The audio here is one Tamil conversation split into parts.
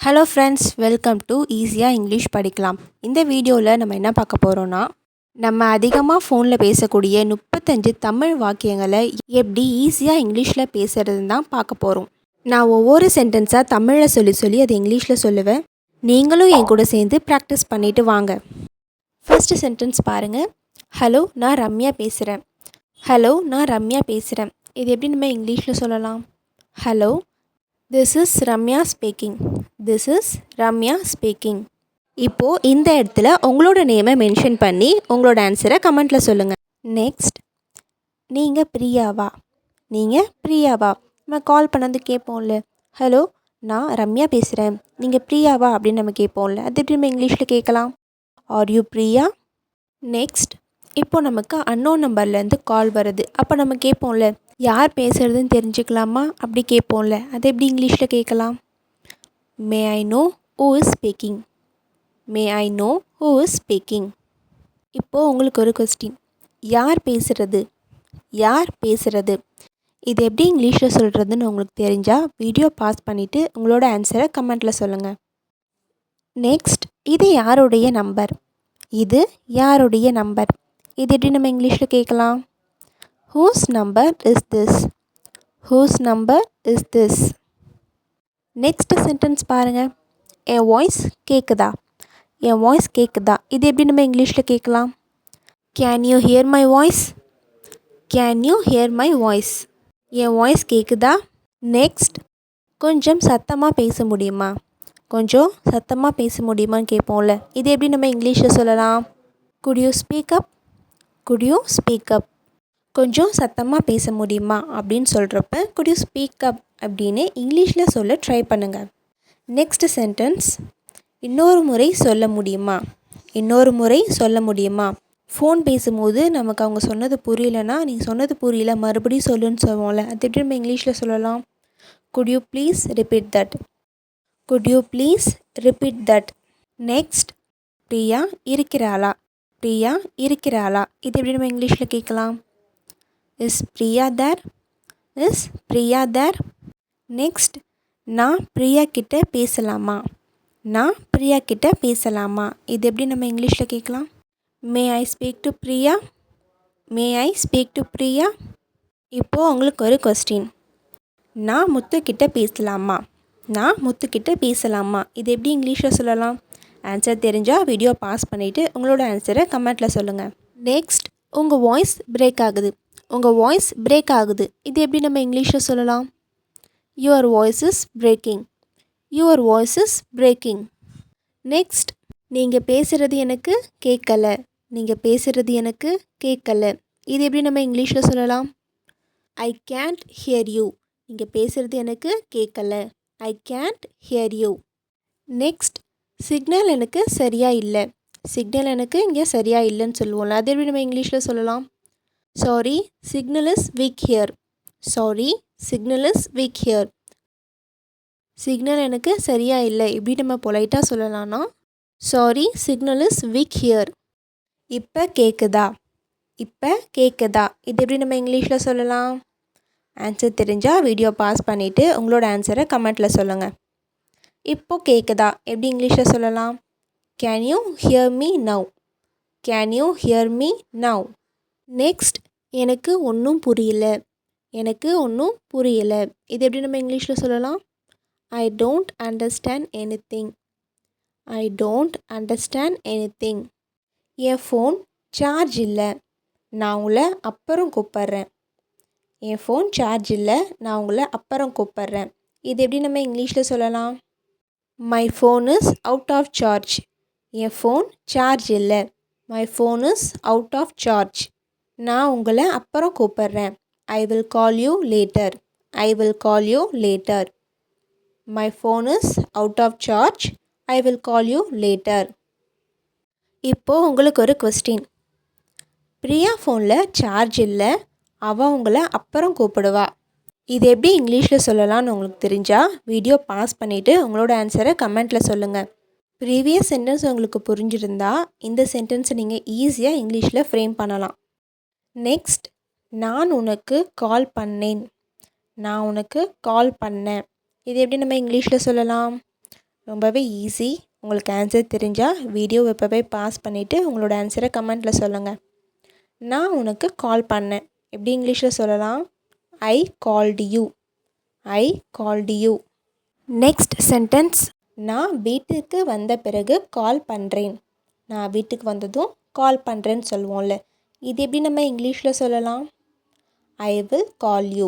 ஹலோ ஃப்ரெண்ட்ஸ், வெல்கம் டு ஈஸியாக இங்கிலீஷ் படிக்கலாம். இந்த வீடியோவில் நம்ம என்ன பார்க்க போகிறோன்னா, நம்ம அதிகமாக ஃபோனில் பேசக்கூடிய 35 தமிழ் வாக்கியங்களை எப்படி ஈஸியாக இங்கிலீஷில் பேசுகிறதுன்னு தான் பார்க்க போகிறோம். நான் ஒவ்வொரு சென்டென்ஸாக தமிழில் சொல்லி அதை இங்கிலீஷில் சொல்லுவேன். நீங்களும் என் கூட சேர்ந்து ப்ராக்டிஸ் பண்ணிவிட்டு வாங்க. ஃபர்ஸ்ட் சென்டென்ஸ் பாருங்கள். ஹலோ, நான் ரம்யா பேசுகிறேன். ஹலோ, நான் ரம்யா பேசுகிறேன். இது எப்படி நம்ம இங்கிலீஷில் சொல்லலாம்? Hello, this is Ramya speaking. This is Ramya speaking. இப்போது இந்த இடத்துல உங்களோட நேமை மென்ஷன் பண்ணி உங்களோட ஆன்சரை கமெண்ட்டில் சொல்லுங்கள். நெக்ஸ்ட், நீங்கள் பிரியாவா? நீங்கள் பிரியாவா? நம்ம கால் பண்ணது கேட்போம்ல, ஹலோ நான் ரம்யா பேசுகிறேன், நீங்கள் பிரியாவா அப்படின்னு நம்ம கேட்போம்ல, அது எப்படி நம்ம இங்கிலீஷில் கேட்கலாம்? Are you Priya? நெக்ஸ்ட், இப்போ நமக்கு அன்னோன் நம்பர்லேருந்து கால் வருது. அப்போ நம்ம கேட்போம்ல, யார் பேசுகிறதுன்னு தெரிஞ்சுக்கலாமா அப்படி கேட்போம்ல, அதை எப்படி இங்கிலீஷில் கேட்கலாம்? May I know who is speaking. May I know who is speaking. இப்போது உங்களுக்கு ஒரு கொஸ்டின், யார் பேசுகிறது? யார் பேசுகிறது? இது எப்படி இங்கிலீஷில் சொல்கிறதுன்னு உங்களுக்கு தெரிஞ்சால் வீடியோ பாஸ் பண்ணிவிட்டு உங்களோட ஆன்சரை கமெண்ட்டில் சொல்லுங்கள். நெக்ஸ்ட், இது யாருடைய நம்பர்? இது யாருடைய நம்பர்? இது எப்படி நம்ம இங்கிலீஷில் கேட்கலாம்? Whose number is this? Whose number is this? Next sentence பாருங்கள். என் வாய்ஸ் கேட்குதா? என் வாய்ஸ் கேட்குதா? இது எப்படி நம்ம இங்கிலீஷில் கேட்கலாம்? Can you here my voice? Can you here my voice? N voice கேட்குதா? நெக்ஸ்ட், கொஞ்சம் சத்தமாக பேச முடியுமா? கொஞ்சம் சத்தமாக பேச முடியுமான்னு கேட்போம்ல, இது எப்படி நம்ம இங்கிலீஷில் சொல்லலாம்? Could you speak up? Good you speak up? கொஞ்சம் சத்தமாக பேச முடியுமா அப்படின்னு சொல்கிறப்ப குட் யூ ஸ்பீக் அப் அப்படின்னு இங்கிலீஷில் சொல்ல ட்ரை பண்ணுங்கள். நெக்ஸ்ட் சென்டென்ஸ், இன்னொரு முறை சொல்ல முடியுமா? இன்னொரு முறை சொல்ல முடியுமா? ஃபோன் பேசும்போது நமக்கு அவங்க சொன்னது புரியலன்னா, நீ சொன்னது புரியல மறுபடியும் சொல்லுன்னு சொல்லுவோம்ல, அது எப்படி நம்ம இங்கிலீஷில் சொல்லலாம்? Could you please repeat that? Could you please repeat that? Next, Priya இருக்கிறாளா? பிரியா இருக்கிறாளா? இது எப்படி நம்ம இங்கிலீஷில் கேட்கலாம்? Is Priya there? Is Priya there? Next, நான் பிரியா கிட்ட பேசலாமா? நான் பிரியா கிட்ட பேசலாமா? இது எப்படி நம்ம இங்கிலீஷில் கேட்கலாம்? May I speak to Priya? May I speak to Priya? இப்போது உங்களுக்கு ஒரு கொஸ்டின், நான் முத்துக்கிட்ட பேசலாமா? நான் முத்துக்கிட்ட பேசலாமா? இது எப்படி இங்கிலீஷில் சொல்லலாம்? ஆன்சர் தெரிஞ்சால் வீடியோ பாஸ் பண்ணிவிட்டு உங்களோட ஆன்சரை கமெண்ட்டில் சொல்லுங்கள். நெக்ஸ்ட், உங்கள் வாய்ஸ் பிரேக் ஆகுது. உங்கள் வாய்ஸ் பிரேக் ஆகுது. இது எப்படி நம்ம இங்கிலீஷில் சொல்லலாம்? Your voice is braking. Your voice is braking. Next, நீங்கள் பேசுகிறது எனக்கு கேட்கலை. நீங்கள் பேசுகிறது எனக்கு கேட்கலை. இது எப்படி நம்ம இங்கிலீஷில் சொல்லலாம்? ஐ கேன்ட் ஹியர் யூ. நீங்கள் பேசுகிறது எனக்கு கேட்கலை. ஐ Gantt here you. Next, signal எனக்கு சரியாக இல்லை. சிக்னல் எனக்கு இங்கே சரியாக இல்லைன்னு சொல்லுவோம்ல, அது எப்படி நம்ம இங்கிலீஷில் சொல்லலாம்? Sorry, signal is weak here. Sorry, signal is weak here. Signal எனக்கு சரியாக இல்லை இப்படி நம்ம பொலைட்டாக சொல்லலாம்னா, sorry signal is weak here. இப்போ கேட்குதா? இப்போ கேட்குதா? இது எப்படி நம்ம இங்கிலீஷில் சொல்லலாம்? ஆன்சர் தெரிஞ்சால் வீடியோ பாஸ் பண்ணிவிட்டு உங்களோட ஆன்சரை கமெண்ட்டில் சொல்லுங்கள். இப்போ கேட்குதா எப்படி இங்கிலீஷில் சொல்லலாம்? Can you hear me now? Can you hear me now? Next, எனக்கு ஒன்றும் புரியல. எனக்கு ஒன்றும் புரியல. இது எப்படி நம்ம இங்கிலீஷில் சொல்லலாம்? I don't understand anything. I don't understand anything. N phone charge இல்லை, நான் உங்களை அப்புறம் கூப்பிட்றேன். என் ஃபோன் சார்ஜ் இல்லை, நான் உங்களை அப்புறம் கூப்பிட்றேன். இது எப்படி நம்ம இங்கிலீஷில் சொல்லலாம்? My phone is out of charge. என் ஃபோன் சார்ஜ் இல்லை, my phone is out of charge. நான் உங்களை அப்புறம் கூப்பிட்றேன். I will call you later. I will call you later. My phone is out of charge. I will call you later. இப்போது உங்களுக்கு ஒரு கொஸ்டின், பிரியா ஃபோனில் சார்ஜ் இல்லை, அவள் உங்களை அப்புறம் கூப்பிடுவா. இது எப்படி இங்கிலீஷில் சொல்லலாம்னு உங்களுக்கு தெரிஞ்சால் வீடியோ பாஸ் பண்ணிவிட்டு உங்களோட ஆன்சரை கமெண்ட்டில் சொல்லுங்கள். ப்ரீவியஸ் சென்டென்ஸ் உங்களுக்கு புரிஞ்சிருந்தா இந்த சென்டென்ஸை நீங்கள் ஈஸியாக இங்கிலீஷில் ஃப்ரேம் பண்ணலாம். நெக்ஸ்ட், நான் உனக்கு கால் பண்ணேன். நான் உனக்கு கால் பண்ணேன். இது எப்படி நம்ம இங்கிலீஷில் சொல்லலாம்? ரொம்பவே ஈஸி. உங்களுக்கு ஆன்சர் தெரிஞ்சால் வீடியோ இப்போவே பாஸ் பண்ணிவிட்டு உங்களோட ஆன்சரை கமெண்ட்டில் சொல்லுங்கள். நான் உனக்கு கால் பண்ணேன். எப்படி இங்கிலீஷில் சொல்லலாம்? ஐ called you. I called you. Next sentence, நான் வீட்டுக்கு வந்த பிறகு கால் பண்ணுறேன். நான் வீட்டுக்கு வந்ததும் கால் பண்ணுறேன்னு சொல்லுவோம்ல, இது எப்படி நம்ம இங்கிலீஷில் சொல்லலாம்? I will call you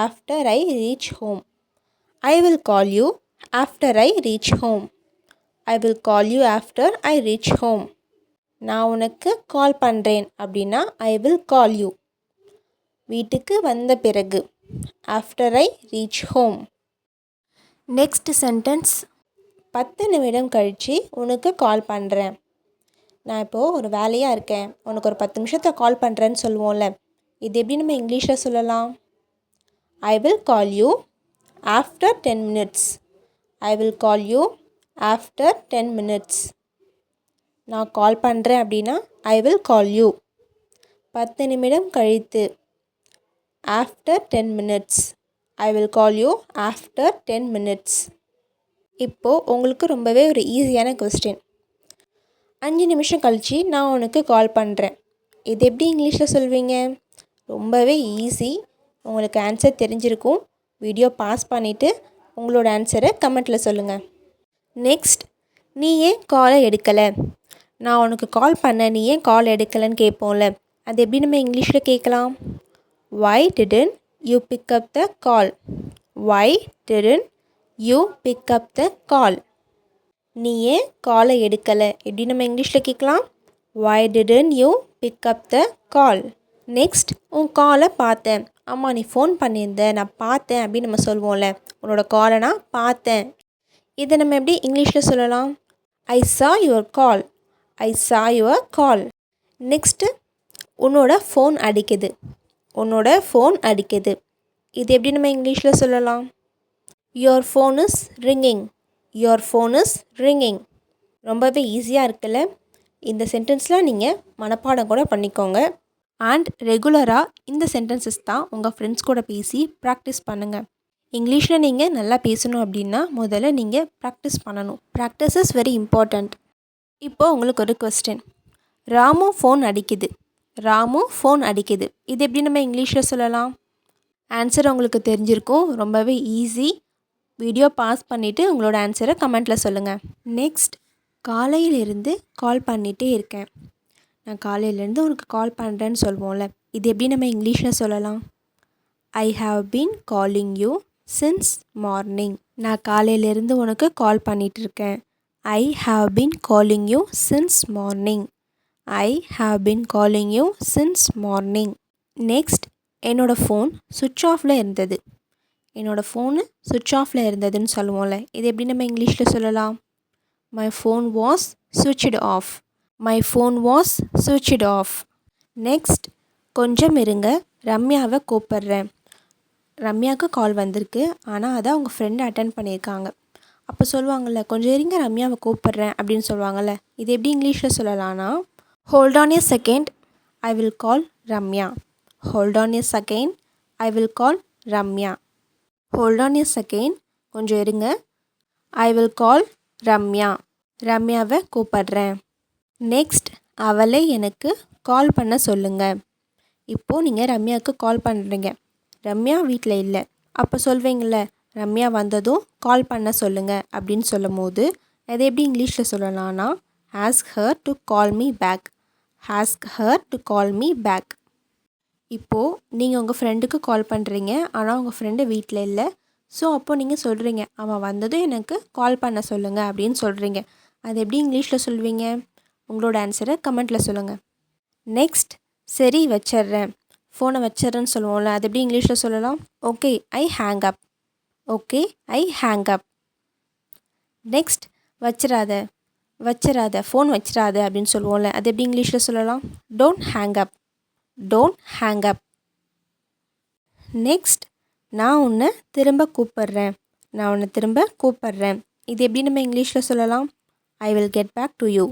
after I reach home. I will call you after I reach home. I will call you after I reach home. நான் உனக்கு கால் பண்ணுறேன் அப்படின்னா ஐ வில் கால் யூ. வீட்டுக்கு வந்த பிறகு after I reach home. Next sentence, 10 நிமிடம் கழித்து உனக்கு கால் பண்ணுறேன். நான் இப்போது ஒரு வேலையாக இருக்கேன், உனக்கு ஒரு 10 நிமிஷத்தில் கால் பண்ணுறேன்னு சொல்லுவோம்ல, இது எப்படி நம்ம இங்கிலீஷில் சொல்லலாம்? I will call you after 10 minutes. I will call you after 10 minutes. நான் கால் பண்ணுறேன் அப்படின்னா ஐ வில் கால் யூ. 10 நிமிடம் கழித்து after 10 minutes. I will call you after 10 minutes. இப்போது உங்களுக்கு ரொம்பவே ஒரு ஈஸியான கொஸ்டின். 5 நிமிஷம் கழித்து நான் உனக்கு கால் பண்ணுறேன். இது எப்படி இங்கிலீஷில் சொல்வீங்க? ரொம்பவே ஈஸி. உங்களுக்கு ஆன்சர் தெரிஞ்சிருக்கும். வீடியோ பாஸ் பண்ணிவிட்டு உங்களோட ஆன்சரை கமெண்ட்டில் சொல்லுங்கள். நெக்ஸ்ட், நீ ஏன் காலை எடுக்கலை? நான் உனக்கு கால் பண்ணேன், நீ ஏன் கால் எடுக்கலைன்னு கேட்போம்ல, அது எப்படி நம்ம இங்கிலீஷில் கேட்கலாம்? Why didn't you pick up the call? Why didn't you pick up the call? நீ ஏன் காலை எடுக்கலை எப்படி நம்ம இங்கிலீஷில் கேட்கலாம்? Why didn't you pick up the call? Next, உன் காலை பார்த்தேன். ஆமாம், நீ ஃபோன் பண்ணியிருந்த, நான் பார்த்தேன் அப்படின்னு நம்ம சொல்லுவோம்ல, உன்னோட காலை நான் பார்த்தேன். இதை நம்ம எப்படி இங்கிலீஷில் சொல்லலாம்? I saw your call. I saw your call. Next, உன்னோட ஃபோன் அடிக்குது. உன்னோட ஃபோன் அடிக்குது. இது எப்படி நம்ம இங்கிலீஷில் சொல்லலாம்? Your phone is ringing. Your phone is ringing. ரொம்பவே ஈஸியாக இருக்குல்ல? இந்த சென்டென்ஸ்லாம் நீங்கள் மனப்பாடம் கூட பண்ணிக்கோங்க. அண்ட் ரெகுலராக இந்த சென்டென்சஸ் தான் உங்கள் ஃப்ரெண்ட்ஸ் கூட பேசி ப்ராக்டிஸ் பண்ணுங்கள். இங்கிலீஷில் நீங்கள் நல்லா பேசணும் அப்படின்னா முதல்ல நீங்கள் ப்ராக்டிஸ் பண்ணணும். Practice is very important. இப்போது உங்களுக்கு ஒரு கொஸ்டின். ராமு ஃபோன் அடிக்குது. ராமு ஃபோன் அடிக்குது. இது எப்படி நம்ம இங்கிலீஷில் சொல்லலாம்? ஆன்சர் உங்களுக்கு தெரிஞ்சிருக்கும். ரொம்பவே ஈஸி. வீடியோ பாஸ் பண்ணிவிட்டு உங்களோட ஆன்சரை கமெண்ட்டில் சொல்லுங்கள். நெக்ஸ்ட், காலையிலிருந்து கால் பண்ணிகிட்டே இருக்கேன். நான் காலையிலேருந்து உனக்கு கால் பண்ணுறேன்னு சொல்லுவோம்ல, இது எப்படி நம்ம இங்கிலீஷில் சொல்லலாம்? I have been calling you since morning. நான் காலையிலேருந்து உனக்கு கால் பண்ணிகிட்ருக்கேன். I have been calling you since morning. I have been calling you since morning. Next, என்னோடய ஃபோன் சுவிட்ச் ஆஃபில் இருந்தது. என்னோடய ஃபோனு சுவிட்ச் ஆஃபில் இருந்ததுன்னு சொல்லுவோம்ல, இது எப்படி நம்ம இங்கிலீஷில் சொல்லலாம்? My phone was switched off. My phone was switched off. Next, கொஞ்சம் இருங்க, ரம்யாவை கூப்பிட்றேன். ரம்யாவுக்கு கால் வந்திருக்கு, ஆனால் அதை அவங்க ஃப்ரெண்டு அட்டன் பண்ணியிருக்காங்க. அப்போ சொல்லுவாங்கள்ல, கொஞ்சம் இருங்க ரம்யாவை கூப்பிட்றேன் அப்படின்னு சொல்லுவாங்கள்ல, இது எப்படி இங்கிலீஷில் சொல்லலாம்னா, hold on a second, I will call Ramya. Hold on a second, I will call Ramya. Hold on a second, கொஞ்சம் இருங்க, ஐ வில் கால் ரம்யா. ரம்யாவை கூப்பிட்றேன். நெக்ஸ்ட், அவளை எனக்கு கால் பண்ண சொல்லுங்கள். இப்போது நீங்கள் ரம்யாவுக்கு கால் பண்ணுறீங்க. ரம்யா வீட்டில் இல்லை. அப்போ சொல்வீங்கள, ரம்யா வந்ததும் கால் பண்ண சொல்லுங்கள் அப்படின்னு சொல்லும் போது அதை எப்படி இங்கிலீஷில் சொல்லலாம்னா, ask her to call me back. Ask her to call me back. இப்போது நீங்கள் உங்கள் ஃப்ரெண்டுக்கு கால் பண்ணுறீங்க, ஆனால் உங்கள் ஃப்ரெண்டு வீட்டில் இல்லை. ஸோ அப்போது நீங்கள் சொல்கிறீங்க, அவன் வந்ததும் எனக்கு கால் பண்ண சொல்லுங்கள் அப்படின்னு சொல்கிறீங்க. அது எப்படி இங்கிலீஷில் சொல்வீங்க? உங்களோட ஆன்சரை கமெண்ட்டில் சொல்லுங்கள். நெக்ஸ்ட், சரி வச்சிட்றேன், ஃபோனை வச்சிட்றேன்னு சொல்லுவோம்ல, அது எப்படி இங்கிலீஷில் சொல்லலாம்? Okay I hang up. Okay I hang up. Next, வச்சிடாத ஃபோன் வச்சிடாத அப்படின்னு சொல்லுவோம்ல, அது எப்படி இங்கிலீஷில் சொல்லலாம்? Don't hang up. Don't hang up. Next, நான் உன்னை திரும்ப கூப்பிட்றேன். நான் உன்னை திரும்ப கூப்பிட்றேன். இது எப்படி நம்ம இங்கிலீஷில் சொல்லலாம்? I will get back to you.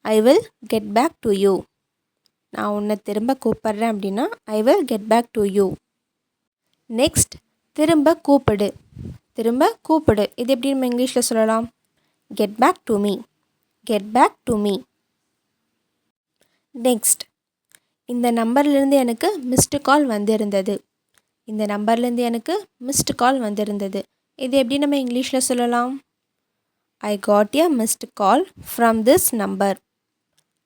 I will get back to you. நான் உன்னை திரும்ப கூப்பிட்றேன் அப்படின்னா I will get back to you. Next, திரும்ப கூப்பிடு. திரும்ப கூப்பிடு. இது எப்படி நம்ம இங்கிலீஷில் சொல்லலாம்? Get back to me. Get back to me. Next, இந்த நம்பர்லேருந்து எனக்கு மிஸ்டு கால் வந்திருந்தது. இந்த நம்பர்லேருந்து எனக்கு மிஸ்டு கால் வந்திருந்தது. இது எப்படி நம்ம இங்கிலீஷில் சொல்லலாம்? I got a missed call from this number.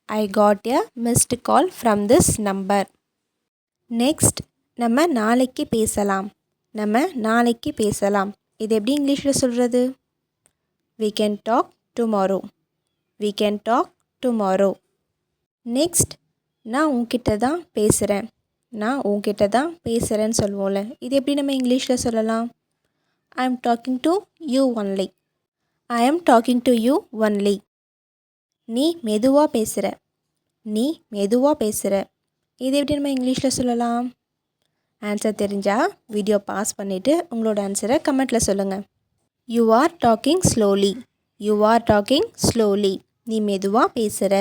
I got a missed call from this number. Next, நம்ம நாளைக்கு பேசலாம். நம்ம நாளைக்கு பேசலாம். இது எப்படி இங்கிலீஷில் சொல்கிறது? we can talk tomorrow. we can talk tomorrow. Next, நான் உன்கிட்ட தான் பேசுகிறேன். நான் உன்கிட்ட தான் பேசுகிறேன்னு சொல்லுவோம்ல. இது எப்படி நம்ம இங்கிலீஷில் சொல்லலாம்? I am talking to you only. I am talking to you only. நீ மெதுவாக பேசுகிற. நீ மெதுவாக பேசுகிற. இது எப்படி நம்ம இங்கிலீஷில் சொல்லலாம்? ஆன்சர் தெரிஞ்சால் வீடியோ பாஸ் பண்ணிவிட்டு உங்களோட ஆன்சரை கமெண்ட்டில் சொல்லுங்கள். You are talking slowly. You are talking slowly. நீ மெதுவாக பேசுகிற.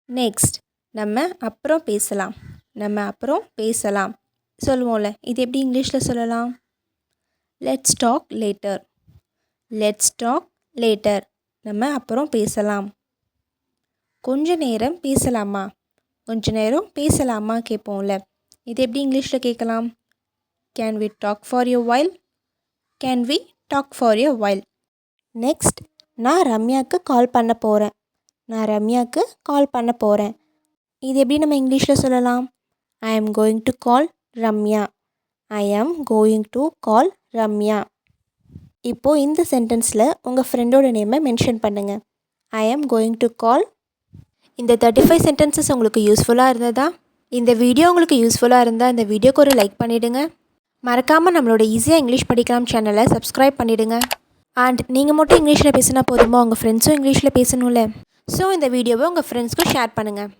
நெக்ஸ்ட், நம்ம அப்புறம் பேசலாம். நம்ம அப்புறம் பேசலாம் சொல்லுவோம்ல. இது எப்படி இங்கிலீஷில் சொல்லலாம்? Let's talk later. Let's talk later. நம்ம அப்புறம் பேசலாம். கொஞ்ச நேரம் பேசலாமா? கொஞ்ச நேரம் பேசலாமா கேட்போம்ல. இது எப்படி இங்கிலீஷில் கேட்கலாம்? Can we talk for a while? Can we talk for a while? Next, நான் ரம்யாவுக்கு கால் பண்ண போகிறேன். நான் ரம்யாவுக்கு கால் பண்ண போகிறேன். இது எப்படி நம்ம இங்கிலீஷில் சொல்லலாம்? I am going to call Ramya. I am going to call Ramya. இப்போது இந்த சென்டென்ஸில் உங்கள் ஃப்ரெண்டோட நேமை மென்ஷன் பண்ணுங்கள். ஐ ஆம் கோயிங் டு கால். இந்த 35 சென்டென்சஸ் உங்களுக்கு யூஸ்ஃபுல்லாக இருந்ததா? இந்த வீடியோ உங்களுக்கு யூஸ்ஃபுல்லாக இருந்தால் இந்த வீடியோக்கு ஒரு லைக் பண்ணிவிடுங்க. மறக்காமல் நம்மளோட ஈஸியாக இங்கிலீஷ் படிக்கலாம் சேனலை சப்ஸ்கிரைப் பண்ணிவிடுங்க. அண்ட் நீங்கள் மட்டும் இங்கிலீஷில் பேசினா போதுமா? உங்கள் ஃப்ரெண்ட்ஸும் இங்கிலீஷில் பேசணும்ல. ஸோ இந்த வீடியோவை உங்கள் ஃப்ரெண்ட்ஸ்க்கும் ஷேர் பண்ணுங்கள்.